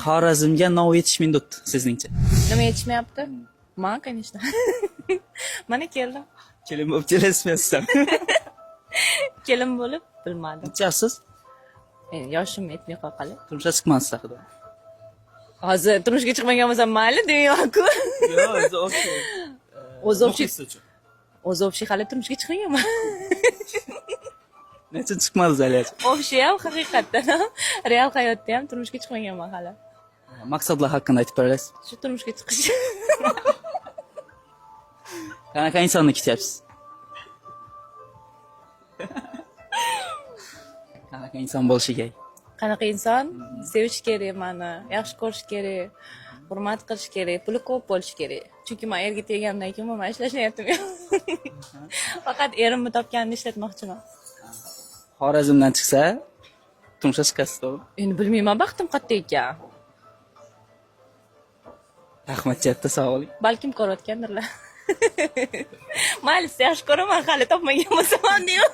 Xorazmga nov yetishmaydi, sizningcha? Nima yetishmayapti? Men, конечно. Mana keldim. Kelin bo'lib kelasizmi sizlar? Kelin bo'lib bilmadim. Nechasiz? Yoshim yetmay qolqali. Turmushga chiqmasizlar haqida. Hozir turmushga chiqmagan bo'lsam mayli deyman-ku. Yo'q, o'zi okey. O'zi общий hali turmushga chiqmaganman. Nechun chiqmadingiz hali? Общий ham haqiqatdan ham, real hayotda ham turmushga chiqmaganman hali. Maqsadlar haqida aytib berasiz. Shu turmushga chiqish. Qanaqa insonni kutyapsiz? Qanaqa inson bo'lishi kerak? Qanaqa inson? Sevish kerak meni, yaxshi ko'rish kerak, hurmat qilish kerak, puli ko'p bo'lishi kerak. Chunki men erga tegandan keyin men ishlashmayaptim. Faqat erimni topganini ishlatmoqchiman. Xorazmdan chiqsa, turmushga chiqasiz, to'g'ri? Endi bilmayman, baxtim qayerda ekan. Rahmat katta, sog' bo'ling. Balkim ko'rayotgandirlar. Mayli, yaxshi ko'raman, hali topmagan bo'lsam deyman.